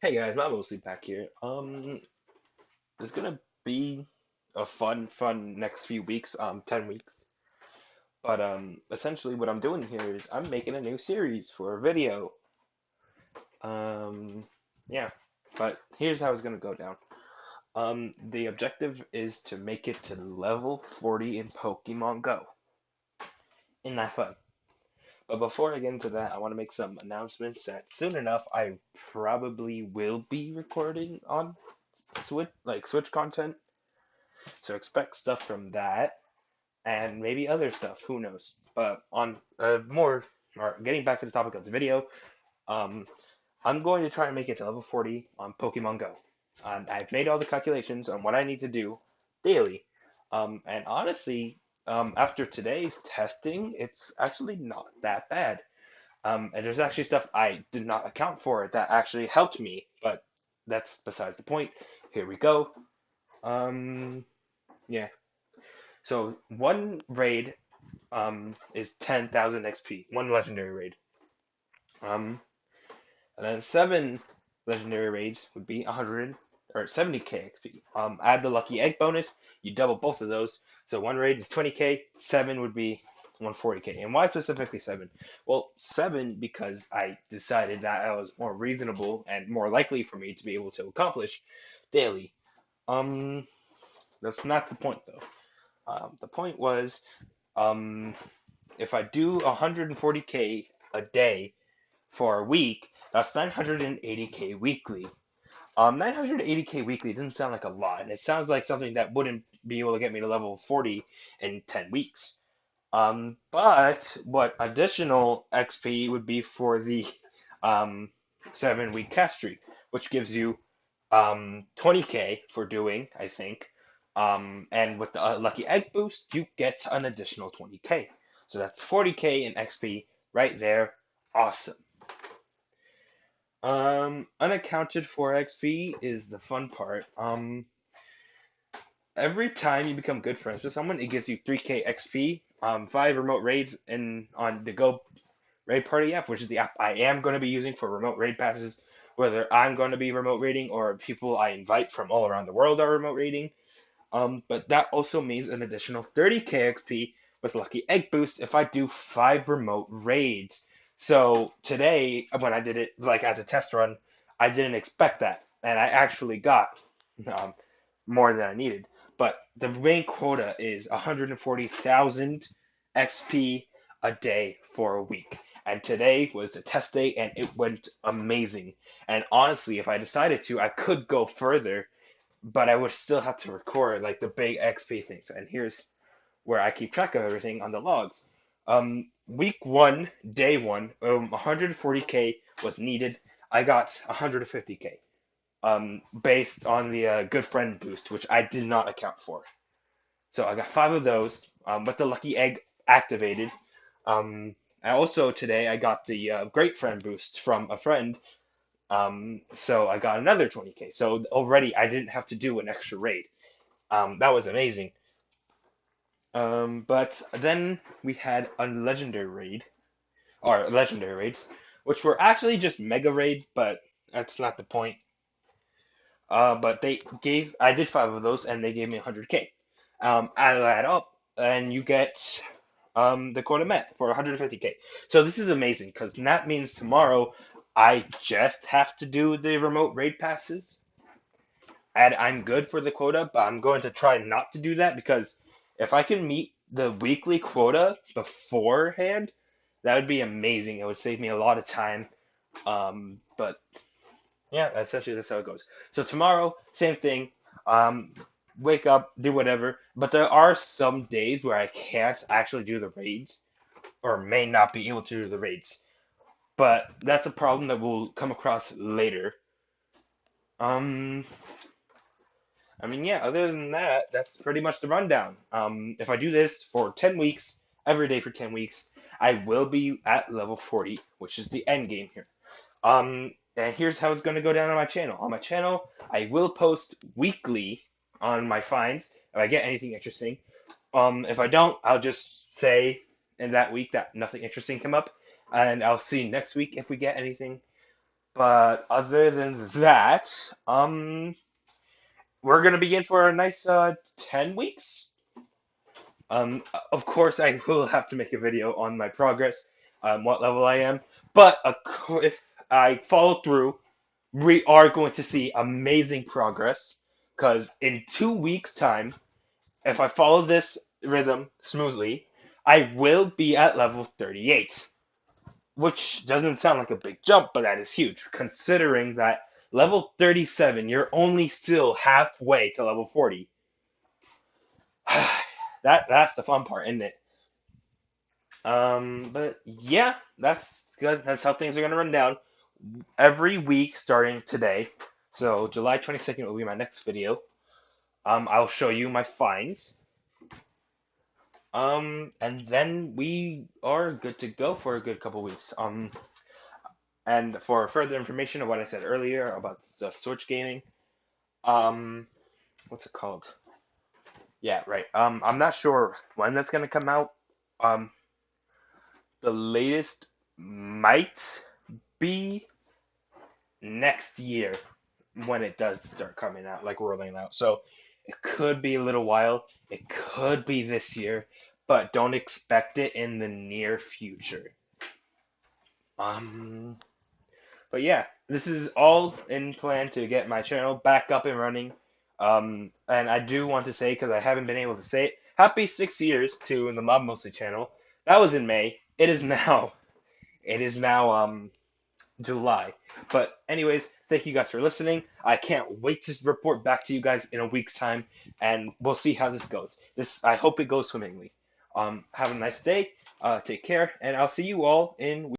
Hey guys, I'm mostly back here. It's gonna be a fun next few weeks, 10 weeks. But essentially what I'm doing here is I'm making a new series for a video. Um, yeah. But here's how it's gonna go down. The objective is to make it to level 40 in Pokemon Go. Isn't that fun? But before I get into that, I want to make some announcements that soon enough I probably will be recording on Switch content. So expect stuff from that and maybe other stuff. Who knows? But on or getting back to the topic of the video, um, I'm going to try and make it to level 40 on Pokemon Go. I've made all the calculations on what I need to do daily. And honestly, after today's testing, it's actually not that bad. And there's actually stuff I did not account for that actually helped me, but that's besides the point. Here we go. Um, yeah. So one raid is 10,000 XP, one legendary raid. Um, and then seven legendary raids would be 100 or 70k XP. Add the lucky egg bonus, you double both of those. So one raid is 20k, seven would be 140k. And why specifically seven? Well, seven because I decided that was more reasonable and more likely for me to be able to accomplish daily. Um, that's not the point though. The point was, um, if I do 140k a day for a week, that's 980k weekly. 980k weekly doesn't sound like a lot, and it sounds like something that wouldn't be able to get me to level 40 in 10 weeks. But what additional XP would be for the um 7 week catch streak, which gives you 20k for doing, I think. And with the lucky egg boost, you get an additional 20k. So that's 40k in XP right there. Awesome. Unaccounted for XP is the fun part. Every time you become good friends with someone, it gives you 3k XP. Five remote raids in on the Go Raid Party app, which is the app I am going to be using for remote raid passes. Whether I'm going to be remote raiding or people I invite from all around the world are remote raiding. But that also means an additional 30k XP with Lucky Egg Boost if I do five remote raids. So today, when I did it like as a test run, I didn't expect that, and I actually got um, more than I needed. But the main quota is 140,000 XP a day for a week. And today was the test day, and it went amazing. And honestly, if I decided to, I could go further, but I would still have to record like the big XP things. And here's where I keep track of everything on the logs. Week one, day one, 140k was needed. I got 150k. Based on the good friend boost, which I did not account for. So I got five of those with the lucky egg activated. And also today I got the great friend boost from a friend. So I got another 20k. So already I didn't have to do an extra raid. That was amazing. But then we had a legendary raid, or legendary raids, which were actually just mega raids, but that's not the point. But I did five of those, and they gave me 100k. Add that up, and you get the quota met for 150k. So this is amazing because that means tomorrow I just have to do the remote raid passes, and I'm good for the quota. But I'm going to try not to do that because if I can meet the weekly quota beforehand, that would be amazing. It would save me a lot of time. But yeah, essentially that's how it goes. So tomorrow, same thing. Um, Wake up, do whatever. But there are some days where I can't actually do the raids, or may not be able to do the raids. But that's a problem that we'll come across later. Um, I mean, yeah. Other than that, that's pretty much the rundown. If I do this for 10 weeks, every day for 10 weeks, I will be at level 40, which is the end game here. And here's how it's going to go down on my channel. On my channel, I will post weekly on my finds if I get anything interesting. If I don't, I'll just say in that week that nothing interesting came up, and I'll see next week if we get anything. But other than that, we're gonna begin for a nice 10 weeks. Of course, I will have to make a video on my progress, what level I am. But if I follow through, we are going to see amazing progress. Because in 2 weeks' time, if I follow this rhythm smoothly, I will be at level 38. Which doesn't sound like a big jump, but that is huge, considering that level 37, you're only still halfway to level 40. That's the fun part, isn't it? But yeah, that's good. That's how things are gonna run down every week starting today. So July 22nd will be my next video. I'll show you my finds. And then we are good to go for a good couple weeks. And for further information of what I said earlier about the Switch gaming, um, what's it called? Yeah, right. I'm not sure when that's gonna come out. Um, the latest might be next year when it does start coming out, like rolling out. So it could be a little while. It could be this year, but don't expect it in the near future. Um, but yeah, this is all in plan to get my channel back up and running. And I do want to say, because I haven't been able to say it, happy 6 years to the Mob Mostly channel. That was in May. It is now July. But anyways, thank you guys for listening. I can't wait to report back to you guys in a week's time, and we'll see how this goes. I hope it goes swimmingly. Have a nice day. Take care, and I'll see you all in.